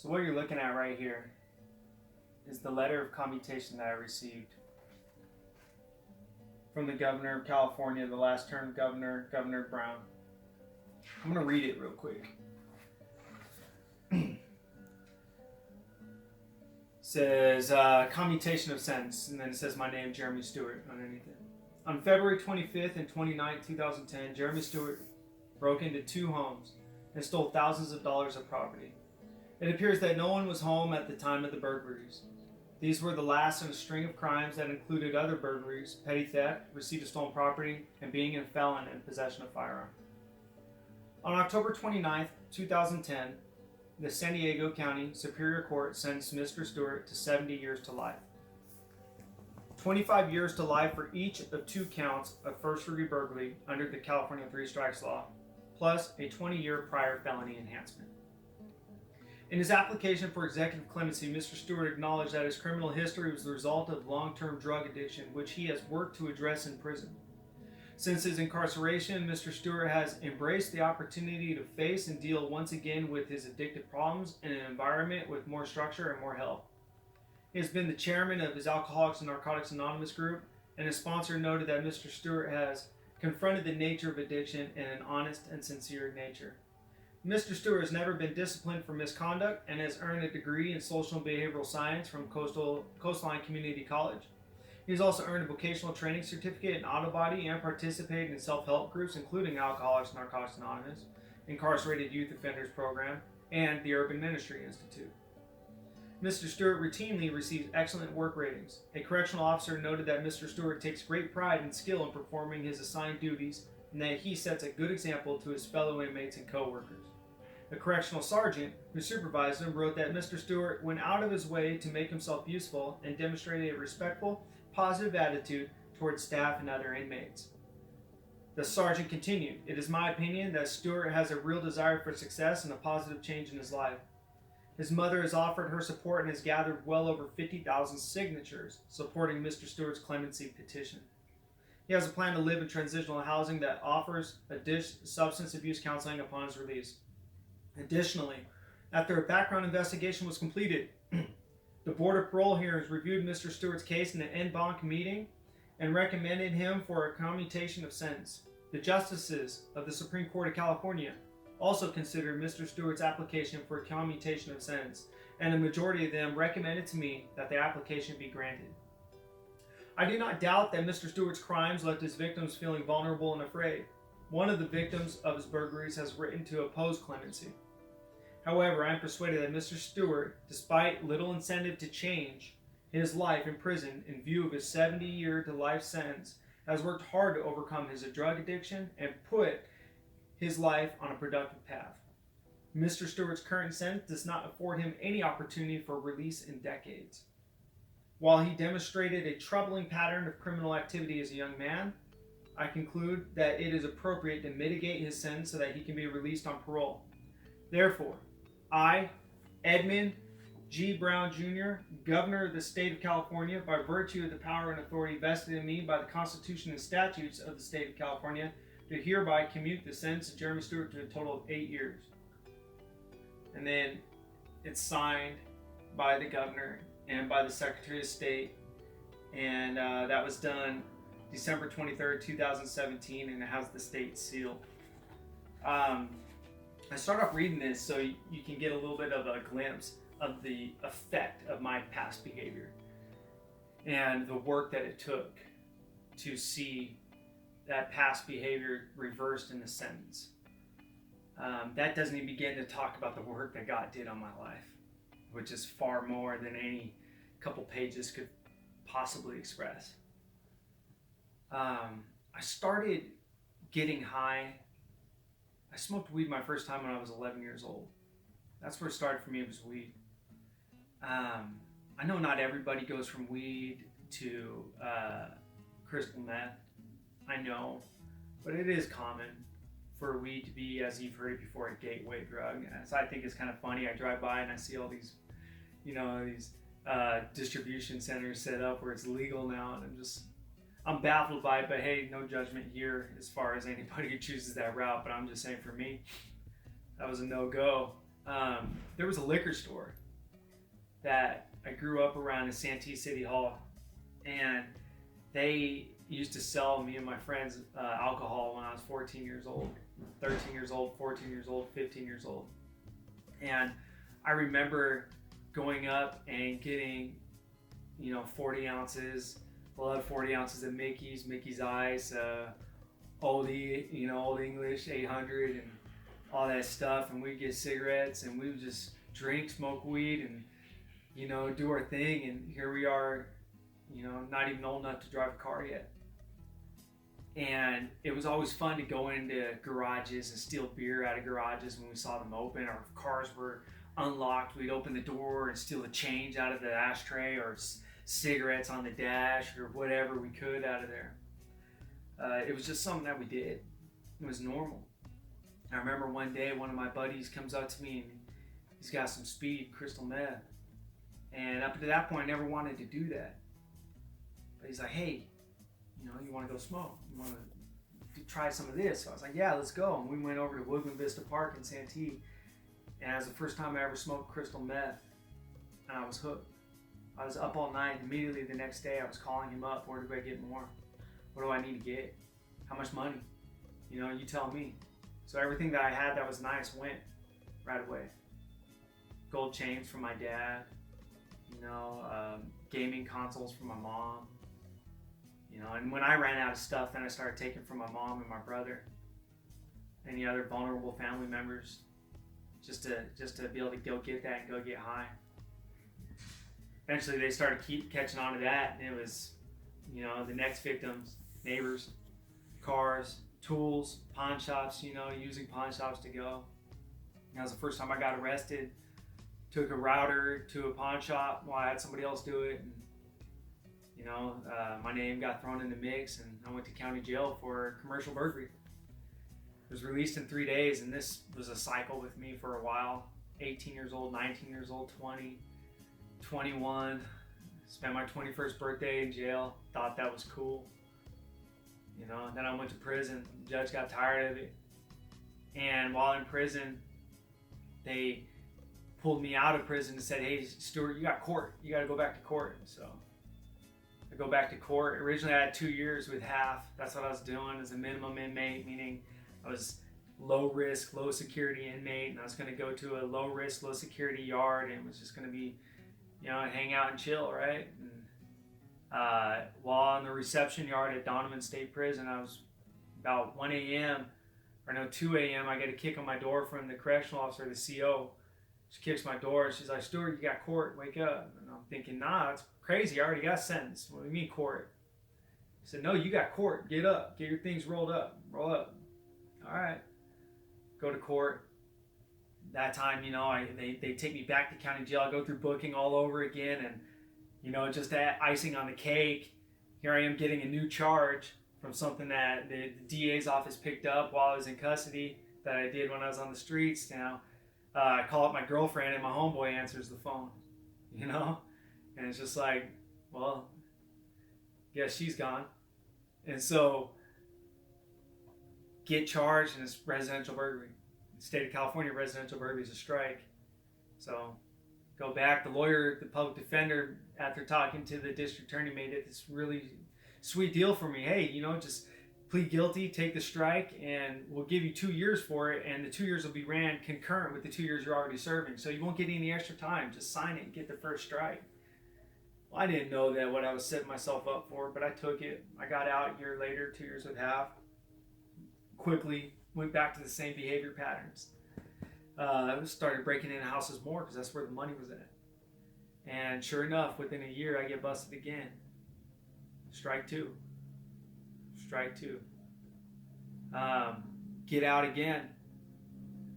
So what you're looking at right here is the letter of commutation that I received from the governor of California, the last term governor, Governor Brown. I'm going to read it real quick. Says commutation of sentence, and then it says my name, Jeremy Stewart, underneath it. On February 25th and 29th, 2010, Jeremy Stewart broke into 2 homes and stole thousands of dollars of property. It appears that no one was home at the time of the burglaries. These were the last in a string of crimes that included other burglaries, petty theft, receipt of stolen property, and being a felon in possession of firearm. On October 29th, 2010, the San Diego County Superior Court sentenced Mr. Stewart to 70 years to life. 25 years to life for each of 2 counts of first-degree burglary under the California 3 Strikes Law, plus a 20-year prior felony enhancement. In his application for executive clemency, Mr. Stewart acknowledged that his criminal history was the result of long-term drug addiction, which he has worked to address in prison. Since his incarceration, Mr. Stewart has embraced the opportunity to face and deal once again with his addictive problems in an environment with more structure and more help. He has been the chairman of his Alcoholics and Narcotics Anonymous group, and his sponsor noted that Mr. Stewart has confronted the nature of addiction in an honest and sincere nature. Mr. Stewart has never been disciplined for misconduct and has earned a degree in social and behavioral science from Coastline Community College. He has also earned a vocational training certificate in auto body and participated in self-help groups including Alcoholics and Narcotics Anonymous, Incarcerated Youth Offenders Program, and the Urban Ministry Institute. Mr. Stewart routinely receives excellent work ratings. A correctional officer noted that Mr. Stewart takes great pride and skill in performing his assigned duties and that he sets a good example to his fellow inmates and co-workers. A correctional sergeant who supervised him wrote that Mr. Stewart went out of his way to make himself useful and demonstrated a respectful, positive attitude towards staff and other inmates. The sergeant continued, "It is my opinion that Stewart has a real desire for success and a positive change in his life. His mother has offered her support and has gathered well over 50,000 signatures supporting Mr. Stewart's clemency petition. He has a plan to live in transitional housing that offers substance abuse counseling upon his release. Additionally, after a background investigation was completed, the Board of Parole hearings reviewed Mr. Stewart's case in an en banc meeting and recommended him for a commutation of sentence. The justices of the Supreme Court of California also considered Mr. Stewart's application for a commutation of sentence, and a majority of them recommended to me that the application be granted. I do not doubt that Mr. Stewart's crimes left his victims feeling vulnerable and afraid. One of the victims of his burglaries has written to oppose clemency. However, I am persuaded that Mr. Stewart, despite little incentive to change his life in prison in view of his 70-year to life sentence, has worked hard to overcome his drug addiction and put his life on a productive path. Mr. Stewart's current sentence does not afford him any opportunity for release in decades. While he demonstrated a troubling pattern of criminal activity as a young man, I conclude that it is appropriate to mitigate his sentence so that he can be released on parole. Therefore, I, Edmund G. Brown Jr., Governor of the State of California, by virtue of the power and authority vested in me by the Constitution and statutes of the State of California, do hereby commute the sentence of Jeremy Stewart to a total of 8 years. And then it's signed by the governor and by the Secretary of State, and that was done December 23rd, 2017, and it has the state seal. I start off reading this so you can get a little bit of a glimpse of the effect of my past behavior and the work that it took to see that past behavior reversed in a sentence. That doesn't even begin to talk about the work that God did on my life, which is far more than any couple pages could possibly express. I started getting high. I smoked weed my first time when I was 11 years old. That's where it started for me, it was weed. I know not everybody goes from weed to crystal meth. I know, but it is common for weed to be, as you've heard it before, a gateway drug. So I think it's kind of funny. I drive by and I see all these, these distribution centers set up where it's legal now, and I'm baffled by it. But hey, no judgment here as far as anybody who chooses that route. But I'm just saying, for me, that was a no-go. there was a liquor store that I grew up around in Santee City Hall, and they used to sell me and my friends alcohol when I was 14 years old, 13 years old, 14 years old, 15 years old. And I remember going up and getting, 40 ounces, blood 40 ounces of Mickey's Ice, Old English 800 and all that stuff. And we'd get cigarettes and we would just drink, smoke weed and, do our thing. And here we are, not even old enough to drive a car yet. And it was always fun to go into garages and steal beer out of garages when we saw them open. Our cars were unlocked. We'd open the door and steal a change out of the ashtray or cigarettes on the dash or whatever we could out of there. It was just something that we did. It was normal. I remember one day one of my buddies comes up to me and he's got some speed, crystal meth. And up to that point, I never wanted to do that. But he's like, hey, you want to go smoke? You want to try some of this? So I was like, yeah, let's go. And we went over to Woodland Vista Park in Santee. And it was the first time I ever smoked crystal meth. And I was hooked. I was up all night. Immediately the next day, I was calling him up. Where do I get more? What do I need to get? How much money? You tell me. So everything that I had that was nice went right away. Gold chains from my dad. Gaming consoles from my mom. And when I ran out of stuff, then I started taking from my mom and my brother, any other vulnerable family members, just to be able to go get that and go get high. Eventually, they started catching on to that, and it was, the next victims, neighbors, cars, tools, pawn shops. Using pawn shops to go. That was the first time I got arrested. Took a router to a pawn shop while I had somebody else do it. And, my name got thrown in the mix and I went to county jail for commercial burglary. I was released in 3 days, and this was a cycle with me for a while. 18 years old, 19 years old, 20, 21. Spent my 21st birthday in jail. Thought that was cool. Then I went to prison. The judge got tired of it. And while in prison, they pulled me out of prison and said, hey, Stewart, you got court. You got to go back to court. So I go back to court. Originally, I had 2 years with half. That's what I was doing as a minimum inmate, meaning I was low risk, low security inmate, and I was going to go to a low risk, low security yard, and it was just going to be, hang out and chill, right? And while in the reception yard at Donovan State Prison, I was about 1 a.m. or no, 2 a.m. I get a kick on my door from the correctional officer, the CO. She kicks my door. She's like, Stewart, you got court. Wake up. And I'm thinking, nah, that's crazy. I already got sentenced. What do you mean court? She said, no, you got court. Get up. Get your things rolled up. Roll up. All right. Go to court. That time, they take me back to county jail. I go through booking all over again. And, just that icing on the cake, here I am getting a new charge from something that the DA's office picked up while I was in custody that I did when I was on the streets. I call up my girlfriend and my homeboy answers the phone, and it's just like, well, yeah, she's gone. And so get charged, and it's residential burglary. In the state of California, residential burglary is a strike. So go back. The lawyer, the public defender, after talking to the district attorney, made it this really sweet deal for me. Hey, just plead guilty, take the strike, and we'll give you 2 years for it, and the 2 years will be ran concurrent with the 2 years you're already serving. So you won't get any extra time. Just sign it and get the first strike. Well, I didn't know that what I was setting myself up for, but I took it. I got out a year later, 2 years with half. Quickly went back to the same behavior patterns. I started breaking into houses more because that's where the money was at. And sure enough, within a year, I get busted again. Strike two. Get out again.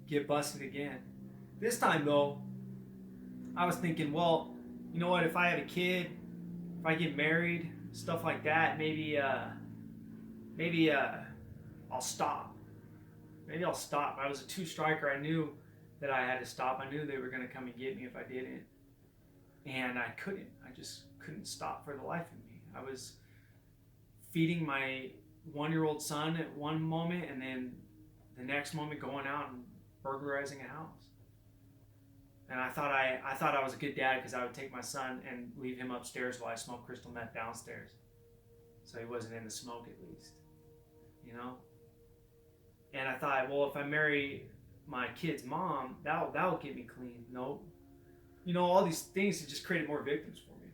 Get busted again. This time, though, I was thinking, well, you know what? If I have a kid, if I get married, stuff like that, maybe I'll stop. Maybe I'll stop. I was a 2-striker. I knew that I had to stop. I knew they were going to come and get me if I didn't. And I couldn't. I just couldn't stop for the life of me. I was feeding my 1-year-old son at one moment, and then the next moment going out and burglarizing a house. And I thought I was a good dad because I would take my son and leave him upstairs while I smoked crystal meth downstairs, so he wasn't in the smoke at least, you know. And I thought, well, if I marry my kid's mom, that'll get me clean. Nope. You know, all these things have just created more victims for me.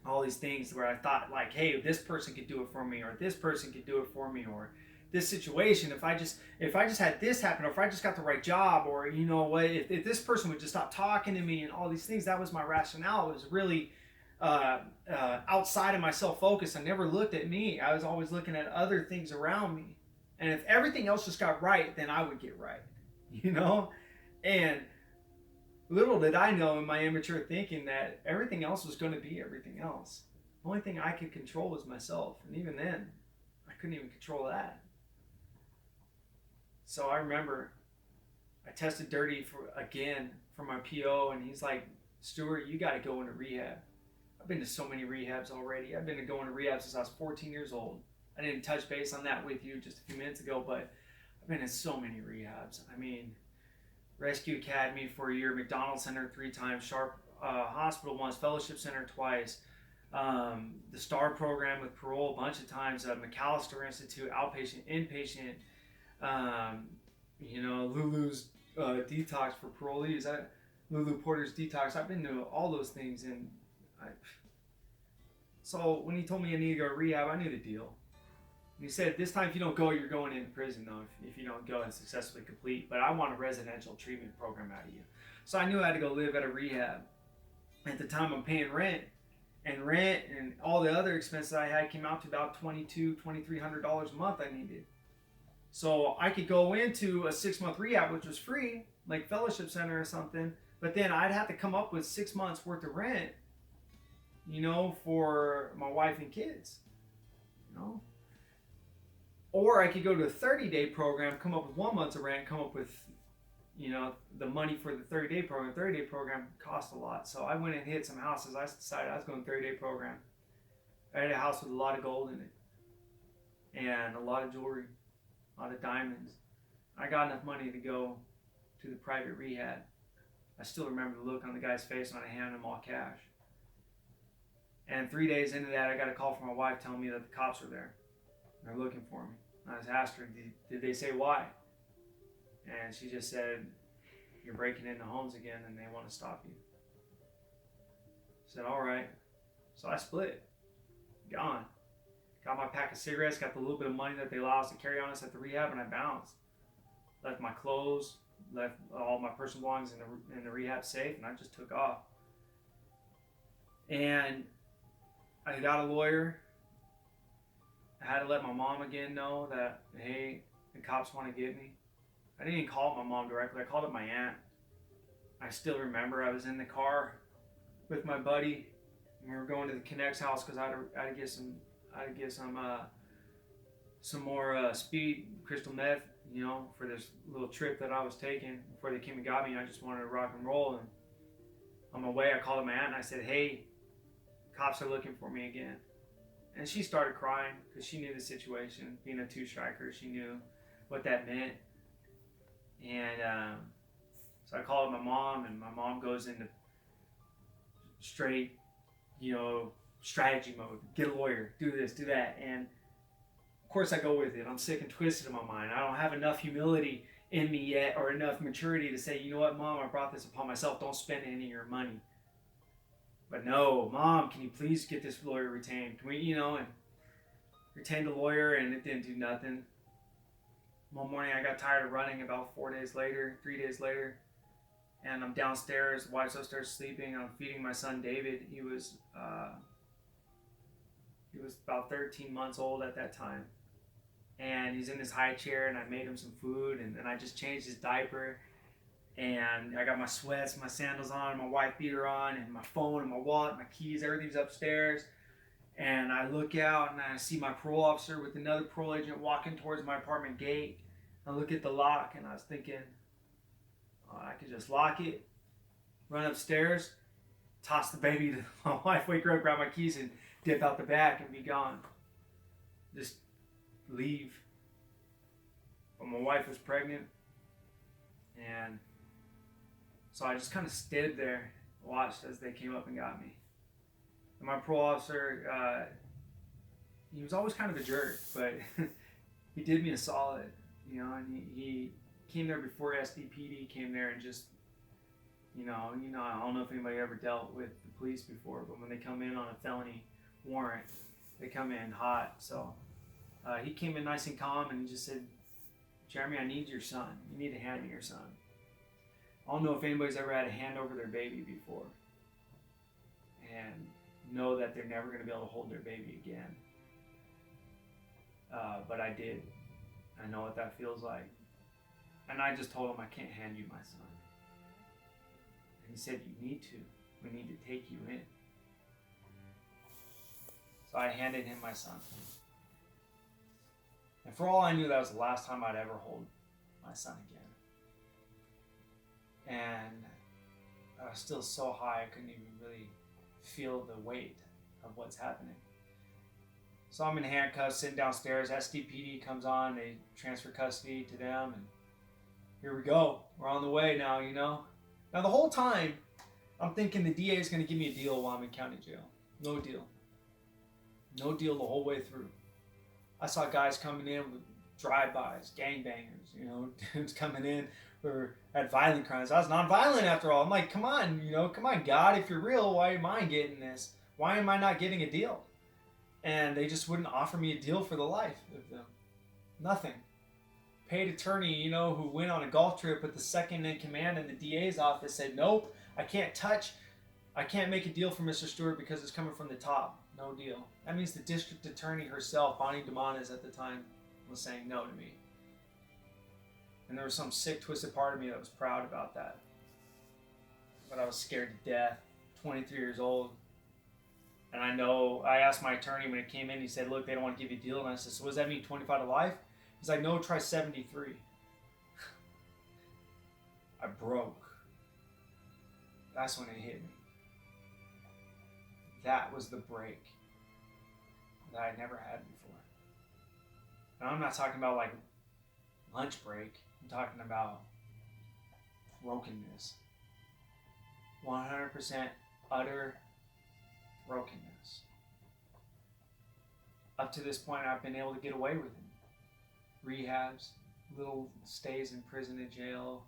All these things where I thought, like, hey, this person could do it for me, or this person could do it for me, or this situation, if I just had this happen, or if I just got the right job, or you know what, if this person would just stop talking to me, and all these things, that was my rationale. It was really outside of my self-focus. I never looked at me. I was always looking at other things around me. And if everything else just got right, then I would get right, you know? And little did I know in my immature thinking that everything else was going to be everything else. The only thing I could control was myself. And even then, I couldn't even control that. So I remember I tested dirty for my PO, and he's like, Stewart, you got to go into rehab. I've been to so many rehabs already. I've been going to rehab since I was 14 years old. I didn't touch base on that with you just a few minutes ago, but I've been in so many rehabs. I mean, Rescue Academy for a year, McDonald's Center 3 times, Sharp Hospital once, Fellowship Center twice, the STAR program with parole a bunch of times, McAllister Institute, outpatient, inpatient, you know, Lulu's detox for parolees, Lulu Porter's detox. I've been to all those things, and so when he told me I needed to go to rehab, I knew the deal. He said, this time if you don't go, you're going into prison, though, if you don't go and successfully complete. But I want a residential treatment program out of you. So I knew I had to go live at a rehab. At the time, I'm paying rent and all the other expenses I had came out to about $2,300 a month I needed. So I could go into a 6-month rehab, which was free, like Fellowship Center or something. But then I'd have to come up with 6 months worth of rent, you know, for my wife and kids, you know. Or I could go to a 30-day program, come up with 1 month of rent, come up with, you know, the money for the 30-day program. 30-day program cost a lot. So I went and hit some houses. I decided I was going to 30-day program. I had a house with a lot of gold in it. And a lot of jewelry. A lot of diamonds. I got enough money to go to the private rehab. I still remember the look on the guy's face when I handed him all cash. And 3 days into that, I got a call from my wife telling me that the cops were there. They're looking for me. I just asked her, did they say why? And she just said, you're breaking into homes again and they want to stop you. I said, all right. So I split. Gone. Got my pack of cigarettes, got the little bit of money that they allow us to carry on us at the rehab, and I bounced. Left my clothes, left all my personal belongings in the rehab safe, and I just took off. And I got a lawyer. I had to let my mom again know that, hey, the cops want to get me. I didn't even call my mom directly. I called up my aunt. I still remember I was in the car with my buddy, and we were going to the Connect's house because I had to get some more speed, crystal meth, you know, for this little trip that I was taking before they came and got me. I just wanted to rock and roll. And on my way, I called up my aunt and I said, hey, cops are looking for me again. And she started crying because she knew the situation. Being a 2-striker, she knew what that meant. And so I called my mom, and my mom goes into straight, you know, strategy mode. Get a lawyer, do this, do that. And of course I go with it. I'm sick and twisted in my mind. I don't have enough humility in me yet, or enough maturity to say, you know what, Mom, I brought this upon myself. Don't spend any of your money. But no, Mom, can you please get this lawyer retained? Can we, you know, and retained a lawyer, and it didn't do nothing. One morning I got tired of running about 3 days later, and I'm downstairs, the wife's upstairs sleeping, and I'm feeding my son David. He was about 13 months old at that time. And he's in his high chair, and I made him some food, and then I just changed his diaper. And I got my sweats, my sandals on, my wife beater on, and my phone and my wallet, my keys, everything's upstairs. And I look out and I see my parole officer with another parole agent walking towards my apartment gate. I look at the lock and I was thinking, oh, I could just lock it, run upstairs, toss the baby to my wife, wake her up, grab my keys, and dip out the back and be gone. Just leave. But my wife was pregnant, and So I just kind of stood there, watched as they came up and got me. And my parole officer, he was always kind of a jerk, but he did me a solid, and he came there before SDPD came there and just, I don't know if anybody ever dealt with the police before, but when they come in on a felony warrant, they come in hot. So he came in nice and calm and he just said, Jeremy, I need your son. You need to hand me your son. I don't know if anybody's ever had a hand over their baby before and know that they're never going to be able to hold their baby again. But I did. I know what that feels like. And I just told him, I can't hand you my son. And he said, you need to. We need to take you in. So I handed him my son. And for all I knew, that was the last time I'd ever hold my son again. And I was still so high, I couldn't even really feel the weight of what's happening. So I'm in handcuffs, sitting downstairs. SDPD comes on, they transfer custody to them, and here we go. We're on the way now, Now the whole time, I'm thinking the DA is going to give me a deal while I'm in county jail. No deal. No deal the whole way through. I saw guys coming in with drive-bys, gangbangers, dudes coming in who had violent crimes. I was non-violent after all. I'm like, come on, God, if you're real, why am I getting this? Why am I not getting a deal? And they just wouldn't offer me a deal for the life of them. Nothing. Paid attorney, who went on a golf trip with the second in command in the DA's office said, nope, I can't make a deal for Mr. Stewart because it's coming from the top. No deal. That means the district attorney herself, Bonnie DeMonis at the time, was saying no to me. And there was some sick, twisted part of me that was proud about that. But I was scared to death, 23 years old. And I asked my attorney when it came in, he said, look, they don't want to give you a deal. And I said, so what does that mean, 25 to life? He's like, no, try 73. I broke. That's when it hit me. That was the break that I never had before. And I'm not talking about like lunch break. I'm talking about brokenness. 100% utter brokenness. Up to this point, I've been able to get away with it. Rehabs, little stays in prison and jail,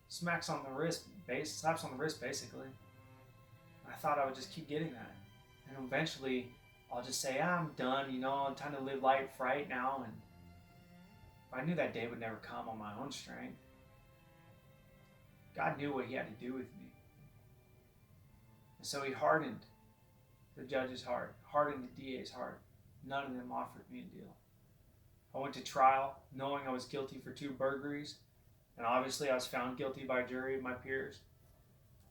slaps on the wrist, basically. I thought I would just keep getting that, and eventually, I'll just say, I'm done. I'm trying to live life right now, and I knew that day would never come on my own strength. God knew what He had to do with me, and so He hardened the judge's heart, hardened the DA's heart. None of them offered me a deal. I went to trial knowing I was guilty for 2 burglaries, and obviously I was found guilty by a jury of my peers,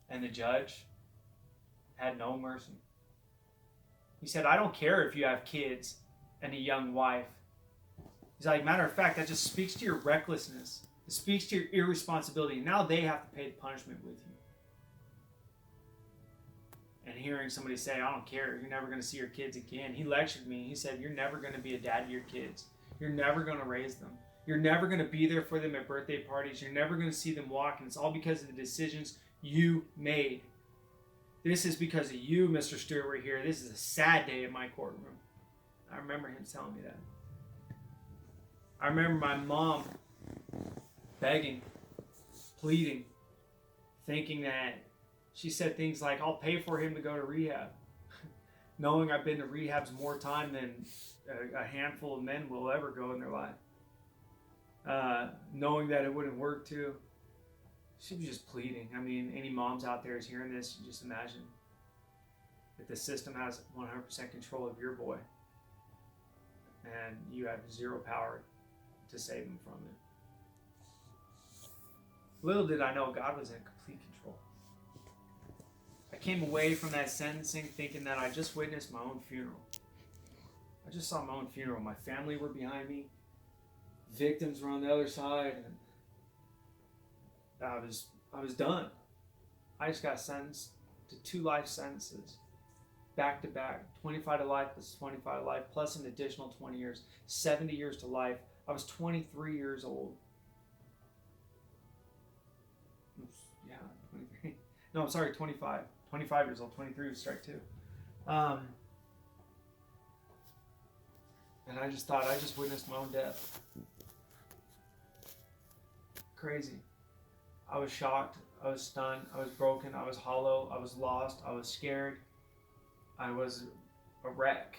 and the judge had no mercy. He said, I don't care if you have kids and a young wife. He's like, matter of fact, that just speaks to your recklessness. It speaks to your irresponsibility. Now they have to pay the punishment with you. And hearing somebody say, I don't care, you're never going to see your kids again. He lectured me. He said, you're never going to be a dad to your kids. You're never going to raise them. You're never going to be there for them at birthday parties. You're never going to see them walk. And it's all because of the decisions you made. This is because of you, Mr. Stewart, we're here. This is a sad day in my courtroom. I remember him telling me that. I remember my mom begging, pleading, thinking that she said things like, I'll pay for him to go to rehab. Knowing I've been to rehabs more time than a handful of men will ever go in their life. Knowing that it wouldn't work too. She was just pleading. I mean, any moms out there is hearing this, you just imagine if the system has 100% control of your boy and you have zero power to save him from it. Little did I know God was in complete control. I came away from that sentencing thinking that I just witnessed my own funeral. I just saw my own funeral. My family were behind me. Victims were on the other side. And I was done. I just got sentenced to 2 life sentences, back to back, 25 to life plus 25 to life, plus an additional 20 years, 70 years to life. I was 23 years old. I'm yeah, 23. No, I'm sorry, 25. 25 years old, 23 was strike two. And I just thought, I just witnessed my own death. Crazy. I was shocked, I was stunned, I was broken, I was hollow, I was lost, I was scared, I was a wreck.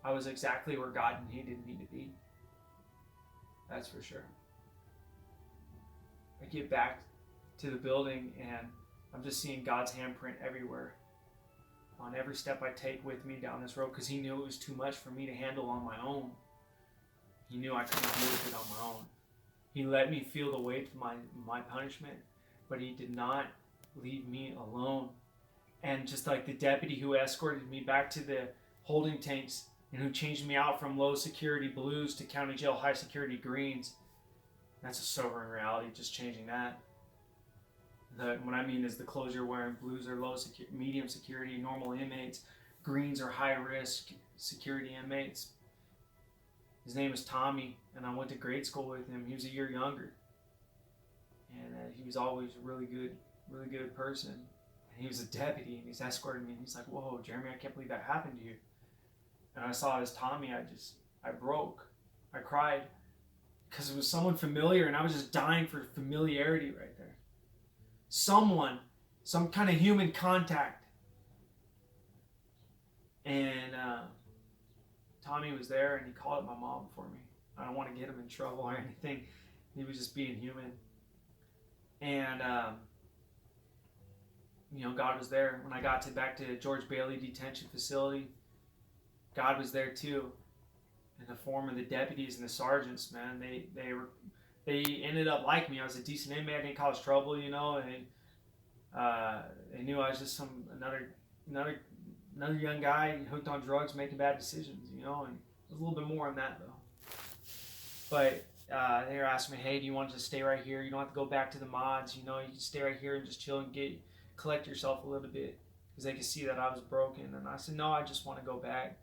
I was exactly where God needed me to be. That's for sure. I get back to the building and I'm just seeing God's handprint everywhere. On every step I take with me down this road, because He knew it was too much for me to handle on my own. He knew I couldn't deal with it on my own. He let me feel the weight of my punishment, but He did not leave me alone. And just like the deputy who escorted me back to the holding tanks and who changed me out from low security blues to county jail high security greens, that's a sobering reality, just changing that. What I mean is the clothes you're wearing, blues are low security, medium security, normal inmates, greens are high risk security inmates. His name is Tommy, and I went to grade school with him. He was a year younger, and he was always a really good person. And he was a deputy, and he's escorting me, and he's like, "Whoa, Jeremy, I can't believe that happened to you." And I saw it as Tommy. I broke, I cried, because it was someone familiar, and I was just dying for familiarity right there. Someone, some kind of human contact. And Tommy was there, and he called up my mom for me. I don't want to get him in trouble or anything. He was just being human. And God was there. When I got back to George Bailey Detention Facility, God was there too, in the form of the deputies and the sergeants. Man, they ended up liking me. I was a decent inmate. I didn't cause trouble, and they knew I was just another young guy hooked on drugs, making bad decisions, and there's a little bit more on that though. But they were asking me, "Hey, do you want to just stay right here? You don't have to go back to the mods. You can stay right here and just chill and collect yourself a little bit," because they could see that I was broken. And I said, "No, I just want to go back."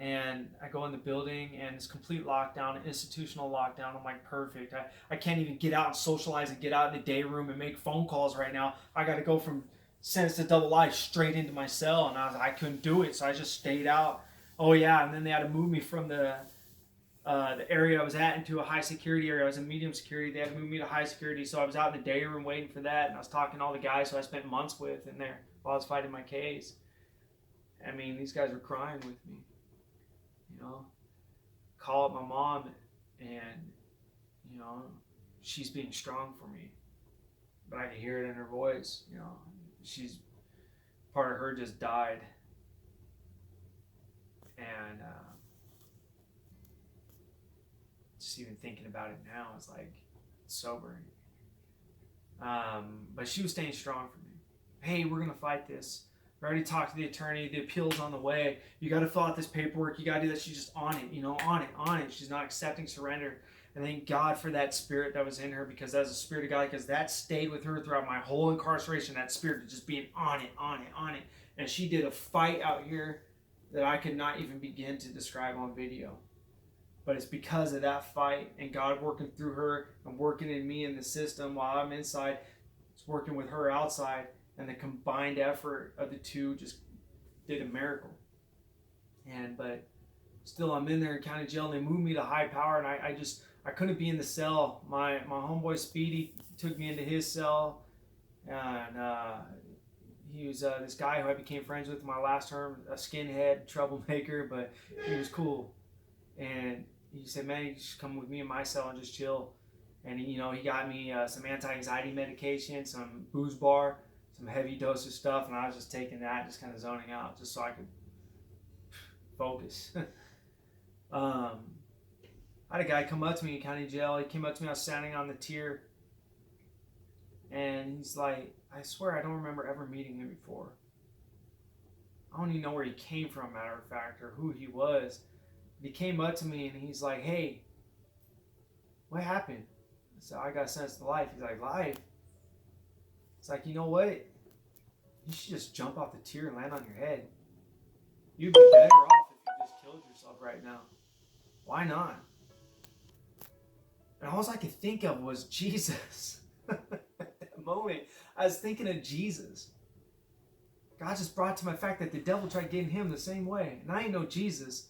And I go in the building, and it's complete lockdown, institutional lockdown. I'm like, perfect. I can't even get out and socialize and get out in the day room and make phone calls right now. I got to go from sentence to double life straight into my cell, and I couldn't do it, so I just stayed out. Oh yeah, and then they had to move me from the area I was at into a high security area. I was in medium security. They had to move me to high security, so I was out in the day room waiting for that, and I was talking to all the guys who I spent months with in there while I was fighting my case. I mean, these guys were crying with me. Call up my mom, and she's being strong for me, but I could hear it in her voice. She's part of her just died, and just even thinking about it now is like sobering. But she was staying strong for me. Hey, we're gonna fight this. I already talked to the attorney. The appeal's on the way. You got to fill out this paperwork. You got to do that. She's just on it, on it. She's not accepting surrender. And thank God for that spirit that was in her, because that was the spirit of God, because that stayed with her throughout my whole incarceration, that spirit of just being on it. And she did a fight out here that I could not even begin to describe on video. But it's because of that fight and God working through her and working in me in the system while I'm inside. It's working with her outside. And the combined effort of the two just did a miracle. But still, I'm in there in county jail, and they moved me to high power, and I couldn't be in the cell. My homeboy Speedy took me into his cell, and he was this guy who I became friends with in my last term, a skinhead troublemaker, but he was cool. And he said, "Man, you just come with me in my cell and just chill." And he got me some anti-anxiety medication, some booze bar, some heavy dose of stuff, and I was just taking that, just kind of zoning out, just so I could focus. I had a guy come up to me in county jail. He came up to me, I was standing on the tier, and he's like, "I swear I don't remember ever meeting him before. I don't even know where he came from, matter of fact, or who he was." But he came up to me, and he's like, "Hey, what happened?" I said, "I got sentenced to life." He's like, "Life?" It's like, you know what? You should just jump off the tier and land on your head. You'd be better off if you just killed yourself right now. Why not? And all I could think of was Jesus. I was thinking of Jesus. God just brought to my fact that the devil tried getting him the same way. And I ain't no Jesus,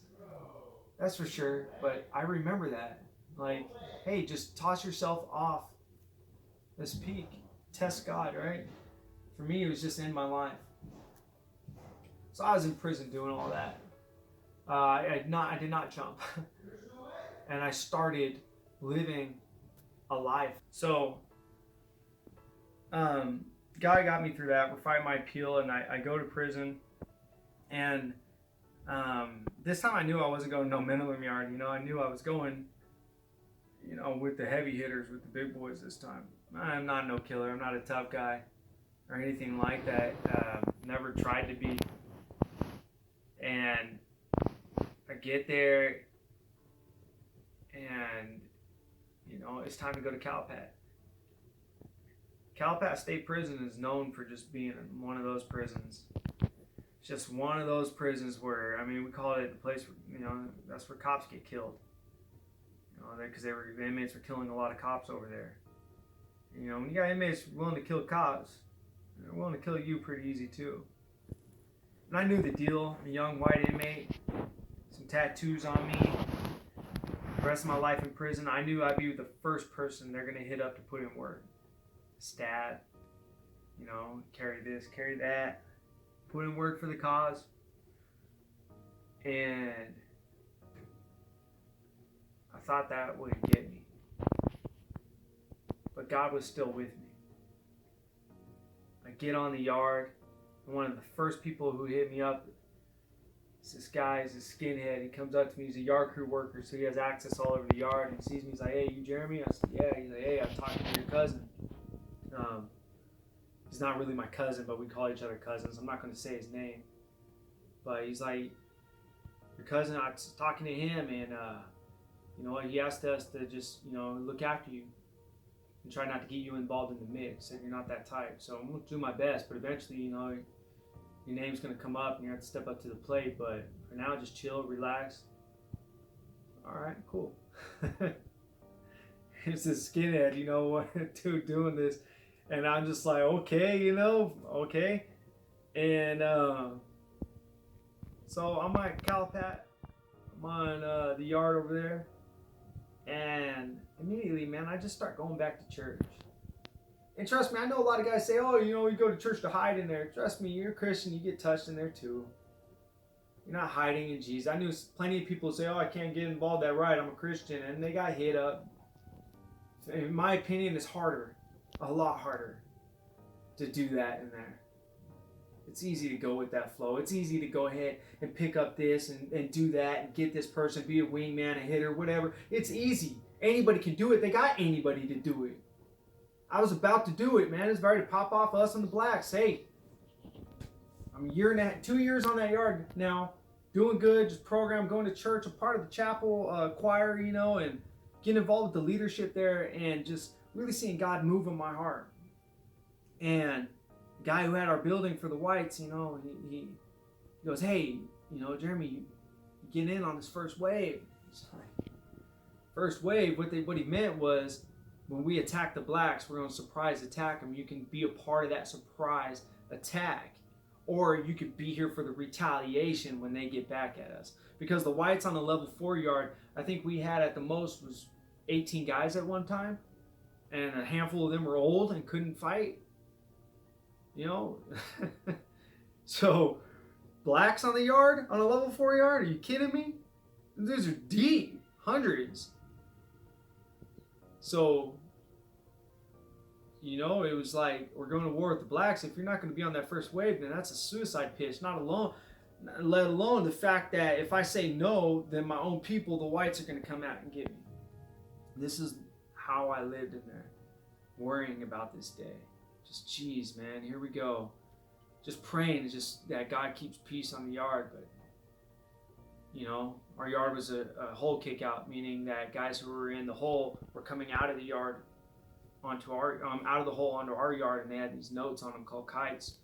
that's for sure. But I remember that. Like, hey, just toss yourself off this peak. Test God, right? For me, it was just in my life. So I was in prison doing all that. I did not jump. And I started living a life. So, God got me through that. We're fighting my appeal, and I go to prison. And this time I knew I wasn't going to no minimum yard. I knew I was going, with the heavy hitters, with the big boys this time. I'm not no killer. I'm not a tough guy or anything like that. Never tried to be. And I get there, and it's time to go to Calpat. Calpat State Prison is known for just being one of those prisons. It's just one of those prisons where, we call it the place where, that's where cops get killed. Because the inmates were killing a lot of cops over there. When you got inmates willing to kill cops, they're willing to kill you pretty easy too. And I knew the deal. I'm a young white inmate, some tattoos on me. The rest of my life in prison, I knew I'd be the first person they're going to hit up to put in work. Stab, carry this, carry that, put in work for the cause. And I thought that would get me. But God was still with me. I get on the yard, and one of the first people who hit me up is this guy, he's a skinhead. He comes up to me, he's a yard crew worker, so he has access all over the yard. And he sees me, he's like, "Hey, you Jeremy?" I said, "Yeah." He's like, "Hey, I'm talking to your cousin." He's not really my cousin, but we call each other cousins. I'm not going to say his name. But he's like, "Your cousin," I was talking to him, and he asked us to just, look after you and try not to get you involved in the mix. Said you're not that type. So I'm going to do my best, but eventually, your name's going to come up and you have to step up to the plate. But for now, just chill, relax. All right, cool. Here's this skinhead, dude doing this. And I'm just like, okay, okay. And so I'm at Calpat. I'm on the yard over there. And immediately, man, I just start going back to church. And trust me, I know a lot of guys say, "Oh, you go to church to hide in there." Trust me, you're a Christian, you get touched in there too. You're not hiding in Jesus. I knew plenty of people say, "Oh, I can't get involved that right, I'm a Christian," and they got hit up. In my opinion, it's harder, a lot harder, to do that in there. It's easy to go with that flow. It's easy to go ahead and pick up this and do that and get this person, be a wingman, a hitter, whatever. It's easy. Anybody can do it. They got anybody to do it. I was about to do it, man. It's ready to pop off us and the blacks. Hey, I'm 2 years on that yard now, doing good, just program, going to church, a part of the chapel choir, and getting involved with the leadership there and just really seeing God move in my heart. And the guy who had our building for the whites, he goes, "Hey, Jeremy, you get in on this first wave." It's like, first wave, what he meant was, when we attack the blacks, we're going to surprise attack them. You can be a part of that surprise attack. Or you could be here for the retaliation when they get back at us. Because the whites on the level 4 yard, I think we had at the most was 18 guys at one time. And a handful of them were old and couldn't fight. So, blacks on the yard, on a level 4 yard? Are you kidding me? These are deep. Hundreds. So, it was like, we're going to war with the blacks. If you're not going to be on that first wave, then that's a suicide pitch. Let alone the fact that if I say no, then my own people, the whites, are going to come out and get me. This is how I lived in there, worrying about this day. Just, geez, man, here we go. Just praying just that God keeps peace on the yard. But, our yard was a hole kick out, meaning that guys who were in the hole were coming out of the yard onto our out of the hole onto our yard, and they had these notes on them called kites.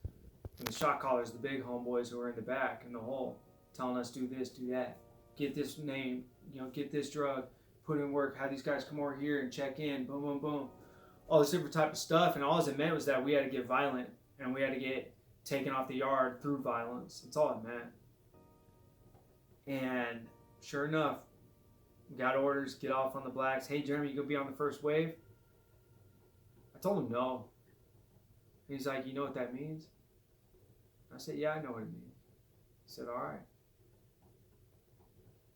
And the shot callers, the big homeboys who were in the back in the hole, telling us, "Do this, do that, get this name, get this drug, put in work, have these guys come over here and check in, boom, boom, boom." all this different type of stuff, and all it meant was that we had to get violent and we had to get taken off the yard through violence. That's all it meant. And sure enough, we got orders, get off on the blacks. Hey, Jeremy, you gonna be on the first wave? I told him no. He's like, you know what that means? I said, yeah, I know what it means. He said, all right.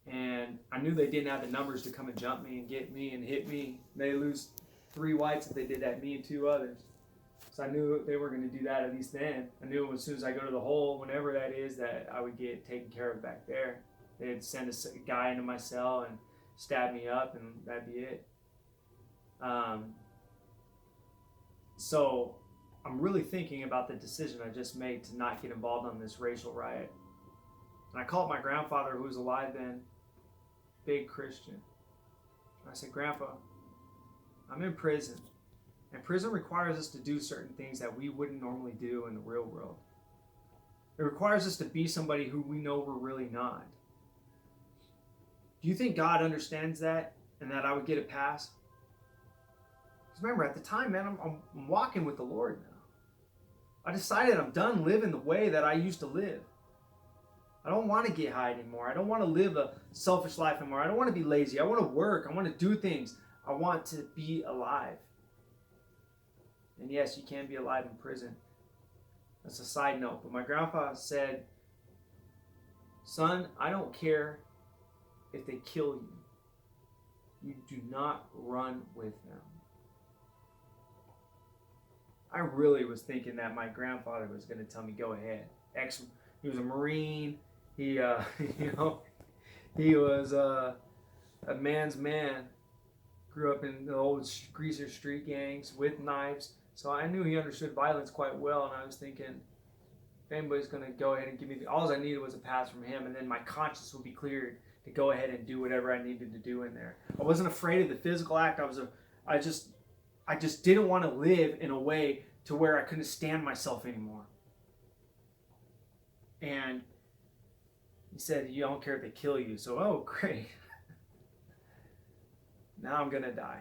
And I knew they didn't have the numbers to come and jump me and get me and hit me. They lose 3 whites if they did that, me and 2 others. So I knew they were going to do that at least then. I knew as soon as I go to the hole, whenever that is, that I would get taken care of back there. They'd send a guy into my cell and stab me up, and that'd be it. So I'm really thinking about the decision I just made to not get involved on this racial riot. And I called my grandfather, who was alive then, big Christian. I said, Grandpa, I'm in prison. And prison requires us to do certain things that we wouldn't normally do in the real world. It requires us to be somebody who we know we're really not. Do you think God understands that and that I would get a pass? Because remember, at the time, man, I'm walking with the Lord now. I decided I'm done living the way that I used to live. I don't want to get high anymore. I don't want to live a selfish life anymore. I don't want to be lazy. I want to work. I want to do things. I want to be alive. And yes, you can be alive in prison. That's a side note. But my grandpa said, son, I don't care if they kill you. You do not run with them. I really was thinking that my grandfather was going to tell me, go ahead. He was a Marine. He, he was a man's man. Grew up in the old greaser street gangs with knives. So I knew he understood violence quite well. And I was thinking, if anybody's going to go ahead and give me, all I needed was a pass from him. And then my conscience would be cleared to go ahead and do whatever I needed to do in there. I wasn't afraid of the physical act. I just didn't want to live in a way to where I couldn't stand myself anymore. And he said, you don't care if they kill you. So, oh, great. Now I'm going to die.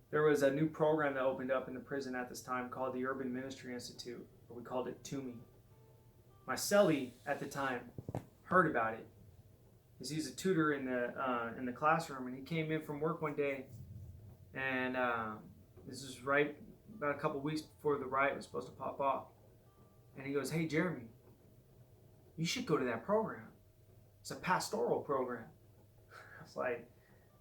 There was a new program that opened up in the prison at this time called the Urban Ministry Institute, or we called it TUMI. My cellie at the time heard about it, because he's a tutor in the classroom, and he came in from work one day, and this is right about a couple weeks before the riot was supposed to pop off, and he goes, hey Jeremy, you should go to that program. It's a pastoral program. I was like,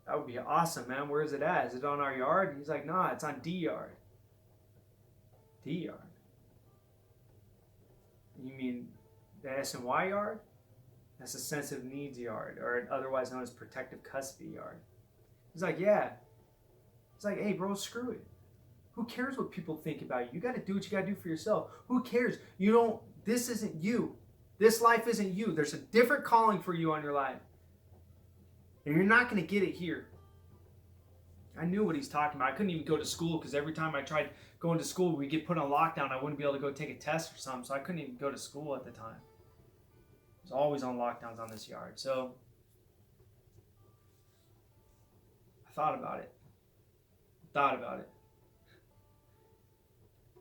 that would be awesome, man. Where is it at? Is it on our yard? And he's like, nah, it's on D yard. D yard? You mean the SNY yard? That's a sensitive needs yard, or otherwise known as protective custody yard. He's like, yeah. He's like, hey, bro, screw it. Who cares what people think about you? You got to do what you got to do for yourself. Who cares? This isn't you. This life isn't you. There's a different calling for you on your life. And you're not going to get it here. I knew what he's talking about. I couldn't even go to school because every time I tried going to school, we'd get put on lockdown. I wouldn't be able to go take a test or something. So I couldn't even go to school at the time. I was always on lockdowns on this yard. So I thought about it.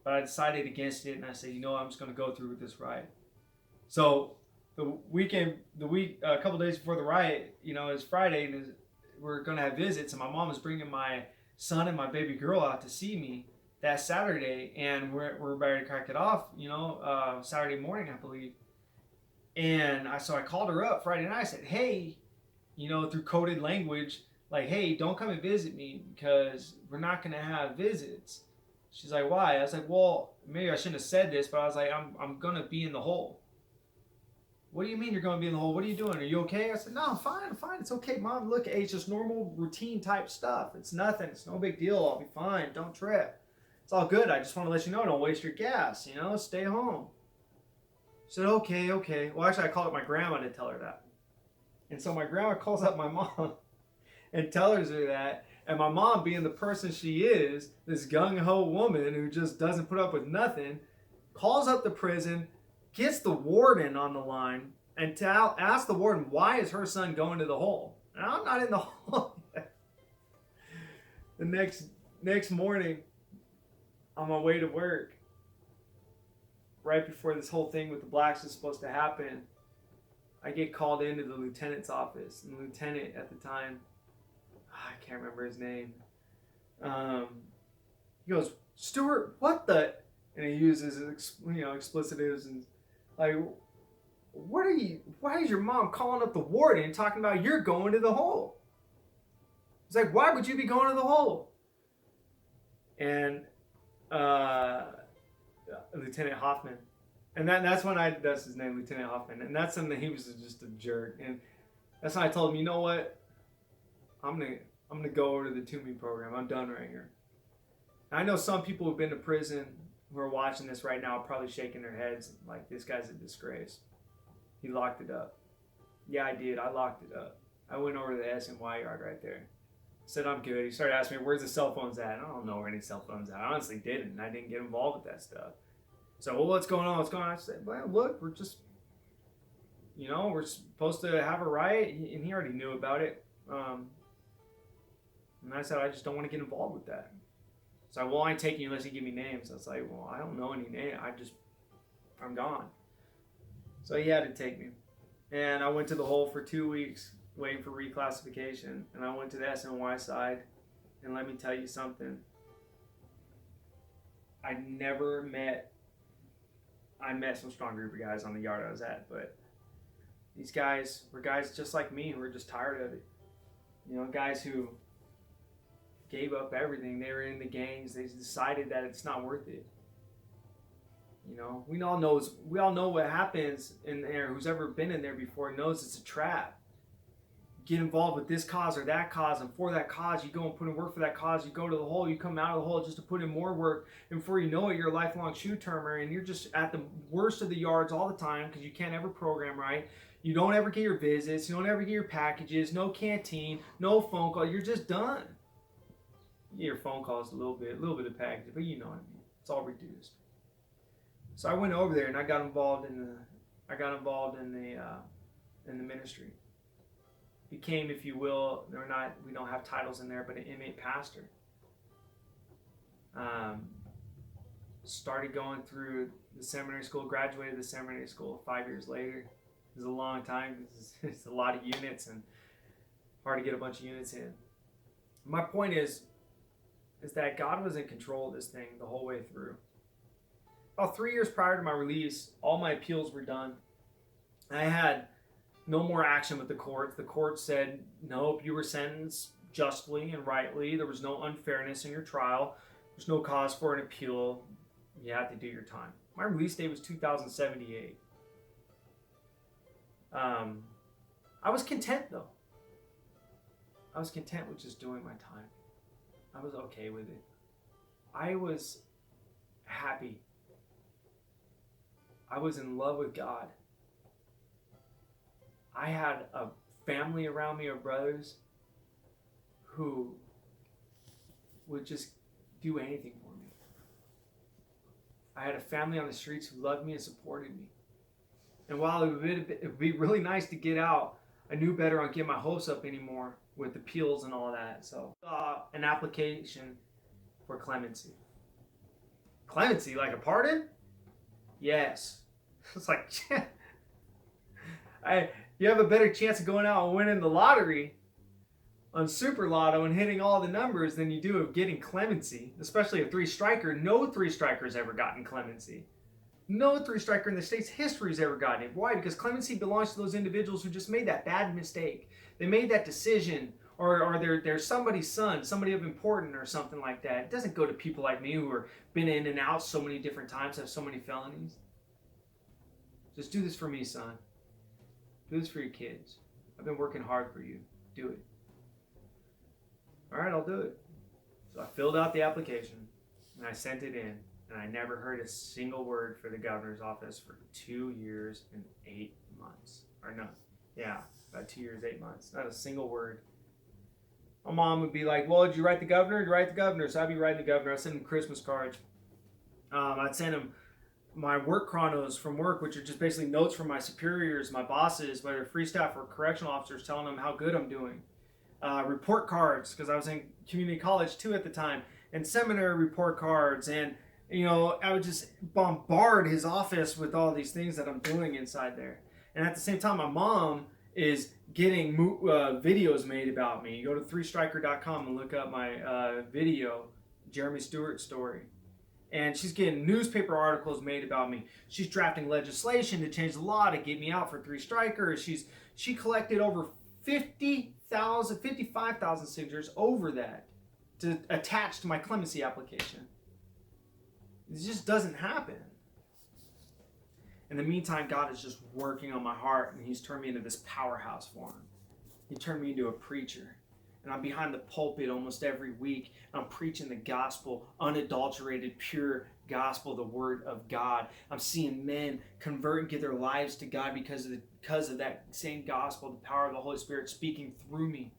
But I decided against it, and I said, I'm just going to go through with this riot. So a couple days before the riot, it's Friday, and we're going to have visits, and my mom was bringing my son and my baby girl out to see me that Saturday, and we're about to crack it off, Saturday morning, I believe. And so I called her up Friday night. I said, hey, through coded language, like, hey, don't come and visit me because we're not going to have visits. She's like, why? I was like, well, maybe I shouldn't have said this, but I was like, I'm going to be in the hole. What do you mean you're going to be in the hole? What are you doing? Are you okay? I said, no, I'm fine. It's okay, Mom. Look, it's just normal routine type stuff. It's nothing. It's no big deal. I'll be fine. Don't trip. It's all good. I just want to let you know, don't waste your gas, stay home. She said, okay. Well, actually, I called up my grandma to tell her that. And so my grandma calls up my mom and tells her that. And my mom, being the person she is, this gung-ho woman who just doesn't put up with nothing, calls up the prison, gets the warden on the line, and asks the warden, why is her son going to the hole? And I'm not in the hole yet. The next morning, on my way to work, right before this whole thing with the blacks was supposed to happen, I get called into the lieutenant's office. And the lieutenant at the time, I can't remember his name. He goes, "Stewart, what the?" And he uses explicitives and like, "What are you? Why is your mom calling up the warden talking about you're going to the hole?" He's like, "Why would you be going to the hole?" And Lieutenant Hoffman, and that's his name, Lieutenant Hoffman, and that's something he was just a jerk, and that's when I told him, you know what, I'm gonna go over to the Toomey program. I'm done right here. And I know some people who've been to prison who are watching this right now are probably shaking their heads like, this guy's a disgrace. He locked it up. Yeah, I did. I locked it up. I went over to the SNY yard right there. Said I'm good. He started asking me, where's the cell phones at? I don't know where any cell phones at. I honestly didn't. And I didn't get involved with that stuff. So, well, what's going on? What's going on? I said, well, look, we're just, we're supposed to have a riot. And he already knew about it. And I said, I just don't want to get involved with that. So, well, I ain't taking you unless you give me names. I was like, well, I don't know any names. I'm gone. So he had to take me. And I went to the hole for 2 weeks waiting for reclassification. And I went to the SNY side. And let me tell you something. I met some strong group of guys on the yard I was at. But these guys were guys just like me who were just tired of it. Guys who gave up everything. They were in the gangs. They decided that it's not worth it. We all know what happens in there. Who's ever been in there before knows it's a trap. Get involved with this cause or that cause, and for that cause, you go and put in work for that cause. You go to the hole, you come out of the hole just to put in more work, and before you know it, you're a lifelong shoe-termer, and you're just at the worst of the yards all the time because you can't ever program right. You don't ever get your visits. You don't ever get your packages. No canteen. No phone call. You're just done. You get your phone calls a little bit of package, but you know what I mean. It's all reduced. So I went over there and I got involved in the ministry. Became, if you will, we don't have titles in there, but an inmate pastor. Started going through the seminary school, graduated the seminary school 5 years later. It was a long time. It's a lot of units and hard to get a bunch of units in. My point is that God was in control of this thing the whole way through. About 3 years prior to my release, all my appeals were done. I had no more action with the courts. The court said, nope, you were sentenced justly and rightly. There was no unfairness in your trial. There's no cause for an appeal. You have to do your time. My release date was 2078. I was content, though. I was content with just doing my time. I was okay with it. I was happy. I was in love with God. I had a family around me of brothers who would just do anything for me. I had a family on the streets who loved me and supported me. And while it would be really nice to get out, I knew better on getting my hopes up anymore with appeals and all that. So an application for clemency. Clemency, like a pardon? Yes. It's like, you have a better chance of going out and winning the lottery on Super Lotto and hitting all the numbers than you do of getting clemency, especially a three-striker. No three-striker's ever gotten clemency. No three-striker in the state's history has ever gotten it. Why? Because clemency belongs to those individuals who just made that bad mistake. They made that decision, or they're somebody's son, somebody of importance or something like that. It doesn't go to people like me who have been in and out so many different times, have so many felonies. Just do this for me, son. Do this for your kids. I've been working hard for you. Do it. All right, I'll do it. So I filled out the application, and I sent it in, and I never heard a single word for the governor's office for 2 years and 8 months. Or no, yeah, about 2 years, 8 months. Not a single word. My mom would be like, well, did you write the governor? Did you write the governor? So I'd be writing the governor. I'd send him Christmas cards. I'd send him my work chronos from work, which are just basically notes from my superiors, my bosses, whether free staff or correctional officers, telling them how good I'm doing. report cards, because I was in community college too at the time, and seminary report cards, and I would just bombard his office with all these things that I'm doing inside there. And at the same time, my mom is getting videos made about me. You go to 3striker.com and look up my video, Jeremy Stewart story. And she's getting newspaper articles made about me. She's drafting legislation to change the law to get me out for 3 Strikers. She collected over 55,000 signatures over that to attach to my clemency application. It just doesn't happen. In the meantime, God is just working on my heart, and he's turned me into this powerhouse for him. He turned me into a preacher. And I'm behind the pulpit almost every week. And I'm preaching the gospel, unadulterated, pure gospel, the word of God. I'm seeing men convert and give their lives to God because of that same gospel, the power of the Holy Spirit speaking through me.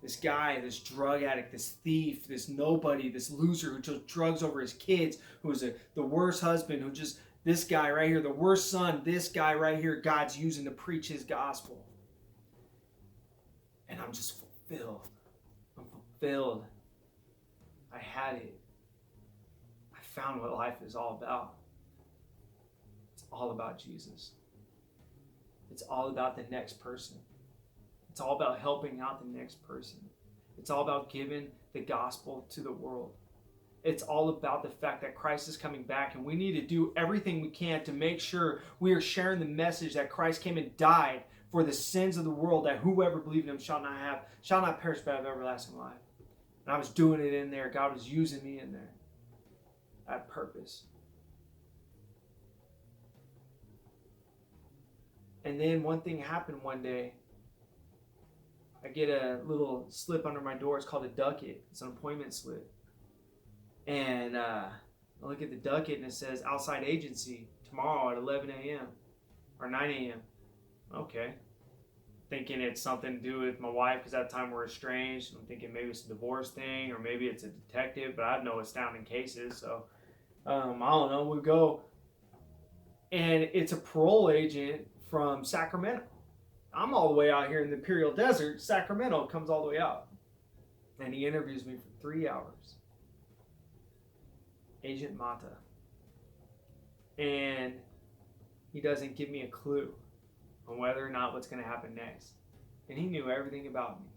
This guy, this drug addict, this thief, this nobody, this loser who took drugs over his kids, who was the worst husband, this guy right here, the worst son, this guy right here, God's using to preach his gospel. And I'm just fulfilled. I'm fulfilled. I had it. I found what life is all about. It's all about Jesus. It's all about the next person. It's all about helping out the next person. It's all about giving the gospel to the world. It's all about the fact that Christ is coming back, and we need to do everything we can to make sure we are sharing the message that Christ came and died for the sins of the world, that whoever believes in him shall not perish but have everlasting life. And I was doing it in there. God was using me in there. I had purpose. And then one thing happened one day. I get a little slip under my door. It's called a ducat. It's an appointment slip. And I look at the ducat and it says outside agency tomorrow at 11 a.m. or 9 a.m. Okay. Thinking it's something to do with my wife, because at the time we're estranged. I'm thinking maybe it's a divorce thing, or maybe it's a detective, but I have no astounding cases. So I don't know. We go. And it's a parole agent from Sacramento. I'm all the way out here in the Imperial Desert. Sacramento comes all the way out. And he interviews me for 3 hours. Agent Mata. And he doesn't give me a clue on whether or not what's going to happen next. And he knew everything about me.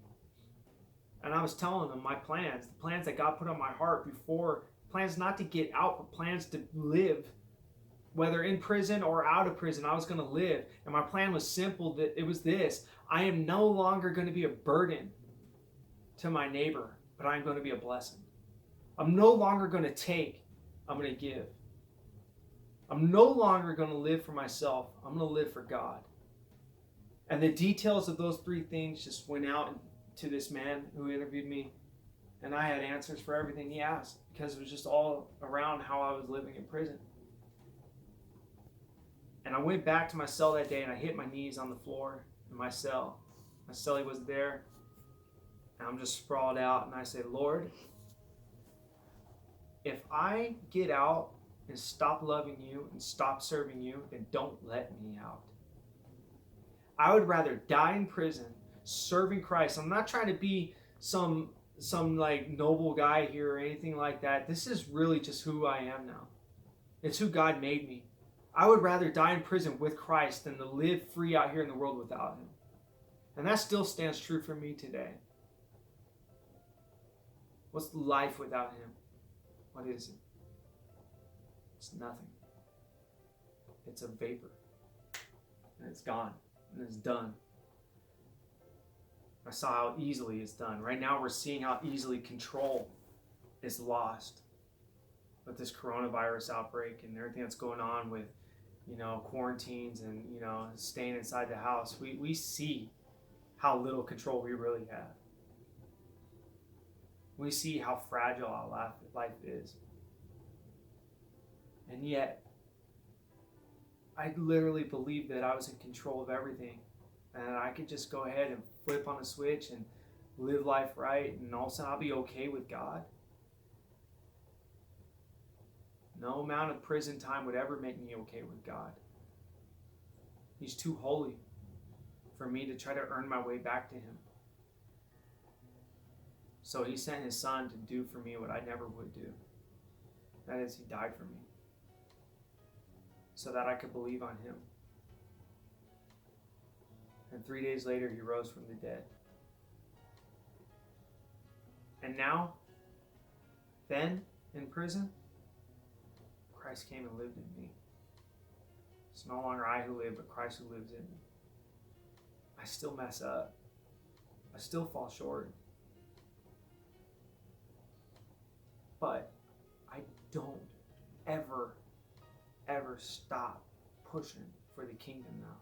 And I was telling him my plans, the plans that God put on my heart before, plans not to get out, but plans to live. Whether in prison or out of prison, I was going to live. And my plan was simple. That it was this: I am no longer going to be a burden to my neighbor, but I'm going to be a blessing. I'm no longer going to take, I'm going to give. I'm no longer going to live for myself. I'm going to live for God. And the details of those 3 things just went out to this man who interviewed me. And I had answers for everything he asked, because it was just all around how I was living in prison. And I went back to my cell that day and I hit my knees on the floor in my cell. My cellie was there. And I'm just sprawled out and I say, Lord, if I get out and stop loving you and stop serving you, then don't let me out. I would rather die in prison serving Christ. I'm not trying to be some like noble guy here or anything like that. This is really just who I am now. It's who God made me. I would rather die in prison with Christ than to live free out here in the world without him. And that still stands true for me today. What's life without him? What is it? It's nothing. It's a vapor. And it's gone. And it's done. I saw how easily it's done. Right now we're seeing how easily control is lost with this coronavirus outbreak and everything that's going on with, quarantines and, staying inside the house. We see how little control we really have. We see how fragile our life is. And yet, I literally believed that I was in control of everything. And I could just go ahead and flip on a switch and live life right, and all of a sudden I'll be okay with God. No amount of prison time would ever make me okay with God. He's too holy for me to try to earn my way back to him. So he sent his son to do for me what I never would do. That is, he died for me. So that I could believe on him. And 3 days later, he rose from the dead. And now, then, in prison, Christ came and lived in me. It's no longer I who live, but Christ who lives in me. I still mess up. I still fall short. But I don't ever stop pushing for the kingdom now.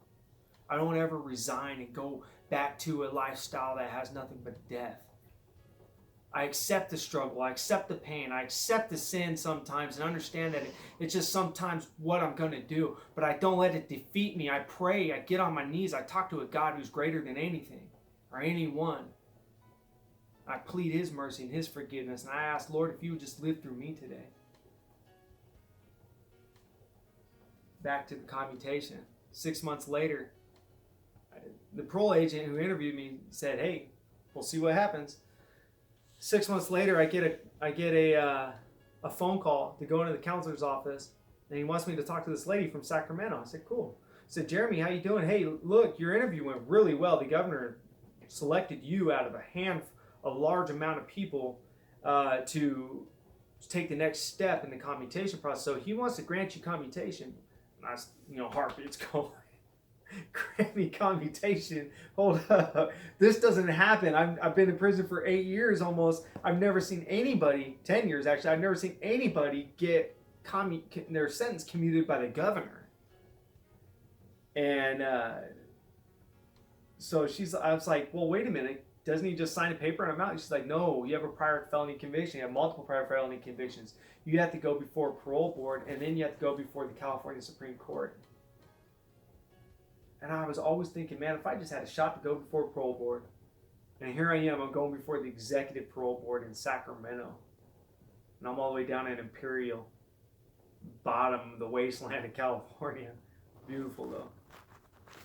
I don't ever resign and go back to a lifestyle that has nothing but death. I accept the struggle. I accept the pain. I accept the sin sometimes and understand that it's just sometimes what I'm going to do. But I don't let it defeat me. I pray. I get on my knees. I talk to a God who's greater than anything or anyone. I plead His mercy and His forgiveness. And I ask, Lord, if you would just live through me today. Back to the commutation. 6 months later, the parole agent who interviewed me said, hey, we'll see what happens. 6 months later, I get a phone call to go into the counselor's office, and he wants me to talk to this lady from Sacramento. I said, cool. I said, Jeremy, how you doing? Hey, look, your interview went really well. The governor selected you out of a large amount of people to take the next step in the commutation process. So he wants to grant you commutation. And I, heartbeats going. Grant me commutation. Hold up. This doesn't happen. I've been in prison for 8 years almost. I've never seen anybody, 10 years actually, I've never seen anybody get their sentence commuted by the governor. And so I was like, well, wait a minute. Doesn't he just sign a paper and I'm out? She's like, no, you have a prior felony conviction. You have multiple prior felony convictions. You have to go before a parole board, and then you have to go before the California Supreme Court. And I was always thinking, man, if I just had a shot to go before a parole board, and here I am, I'm going before the executive parole board in Sacramento. And I'm all the way down in Imperial, bottom of the wasteland of California. Beautiful though.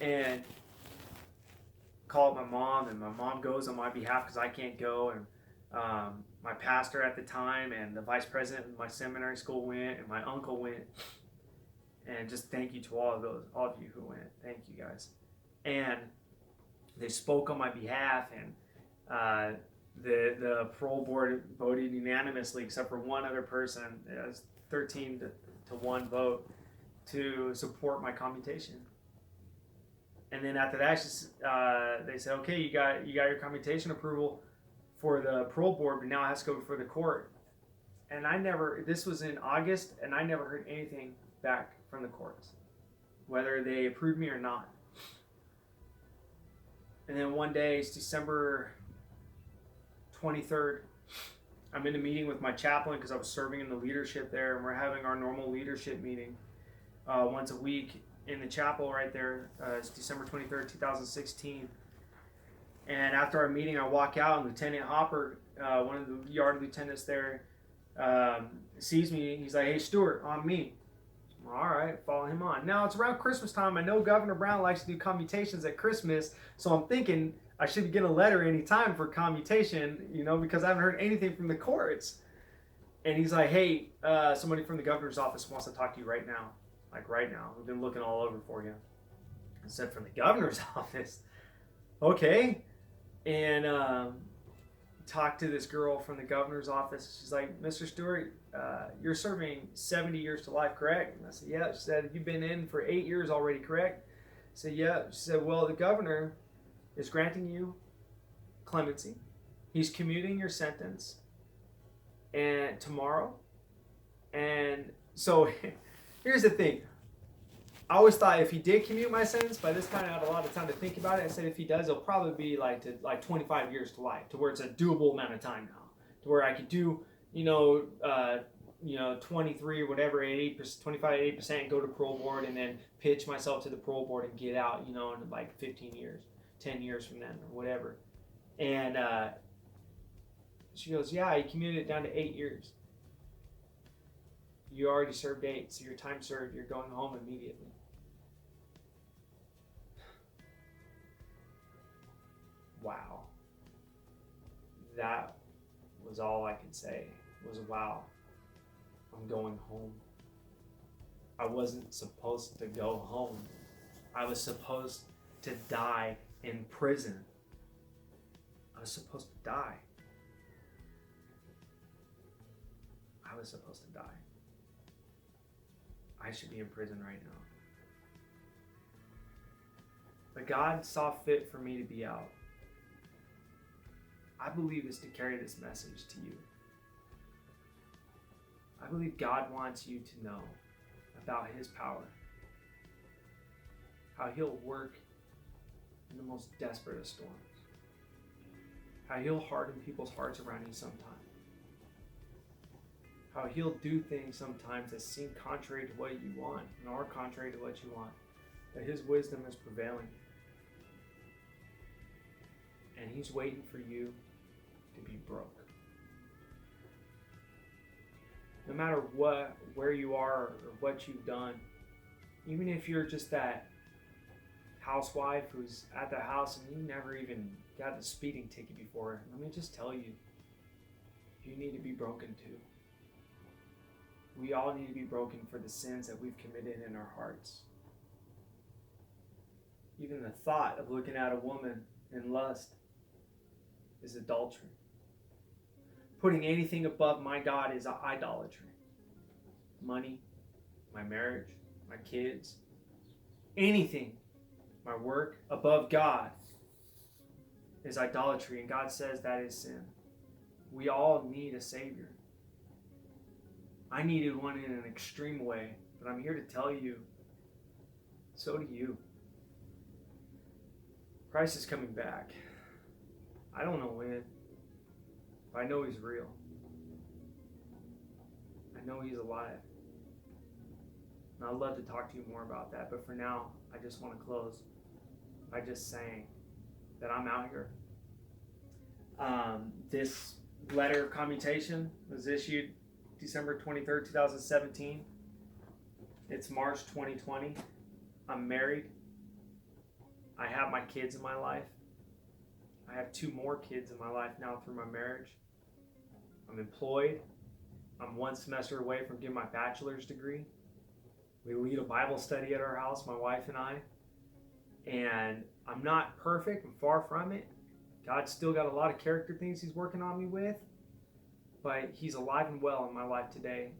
And call up my mom, and my mom goes on my behalf because I can't go. And my pastor at the time and the vice president of my seminary school went, and my uncle went. And just thank you to all of you who went. Thank you guys. And they spoke on my behalf, and the parole board voted unanimously, except for one other person. It was 13 to 1 vote to support my commutation. And then after that, they said, okay, you got your commutation approval for the parole board, but now it has to go before the court. And this was in August, and I never heard anything back from the courts, whether they approved me or not. And then one day, it's December 23rd, I'm in a meeting with my chaplain because I was serving in the leadership there, and we're having our normal leadership meeting once a week in the chapel right there. It's December 23rd, 2016. And after our meeting, I walk out, and Lieutenant Hopper, one of the yard lieutenants there, sees me. He's like, hey, Stewart, on me. All right, follow him on. Now, it's around Christmas time. I know Governor Brown likes to do commutations at Christmas, so I'm thinking I should get a letter any time for commutation, because I haven't heard anything from the courts. And he's like, hey, somebody from the governor's office wants to talk to you right now. Like right now. We've been looking all over for you. I said, from the governor's office? Okay. And talked to this girl from the governor's office. She's like, Mr. Stewart, you're serving 70 years to life, correct? And I said, yeah. She said, you've been in for 8 years already, correct? I said, yeah. She said, well, the governor is granting you clemency. He's commuting your sentence and tomorrow. And so here's the thing. I always thought if he did commute my sentence, by this time I had a lot of time to think about it. I said if he does, it'll probably be like 25 years to life, to where it's a doable amount of time now, to where I could do 23 or whatever, 80%, 25, 80%, go to parole board, and then pitch myself to the parole board and get out, in like 15 years, 10 years from then, or whatever. And she goes, yeah, he commuted it down to 8 years. You already served 8, so your time served, you're going home immediately. Wow. That was all I could say was, wow, I'm going home. I wasn't supposed to go home. I was supposed to die in prison. I was supposed to die. I was supposed to die. I should be in prison right now. But God saw fit for me to be out. I believe it's to carry this message to you. I believe God wants you to know about His power. How He'll work in the most desperate of storms. How He'll harden people's hearts around you sometimes. How He'll do things sometimes that seem contrary to what you want and are contrary to what you want. That His wisdom is prevailing. And He's waiting for you to be broke. No matter where you are or what you've done, even if you're just that housewife who's at the house and you never even got the speeding ticket before, let me just tell you, you need to be broken too. We all need to be broken for the sins that we've committed in our hearts. Even the thought of looking at a woman in lust is adultery. Putting anything above my God is idolatry. Money, my marriage, my kids, anything, my work above God is idolatry, and God says that is sin. We all need a Savior. I needed one in an extreme way, but I'm here to tell you, so do you. Christ is coming back. I don't know when, but I know He's real. I know He's alive. And I'd love to talk to you more about that, but for now, I just want to close by just saying that I'm out here. This letter of commutation was issued December 23rd, 2017. It's March 2020. I'm married. I have my kids in my life. I have 2 more kids in my life now through my marriage. I'm employed. I'm 1 semester away from getting my bachelor's degree. We lead a Bible study at our house, my wife and I. And I'm not perfect. I'm far from it. God's still got a lot of character things He's working on me with. But He's alive and well in my life today.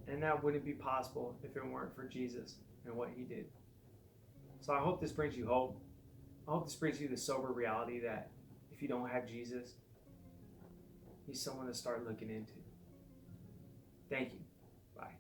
And that wouldn't be possible if it weren't for Jesus and what He did. So I hope this brings you hope. I hope this brings you the sober reality that if you don't have Jesus, He's someone to start looking into. Thank you. Bye.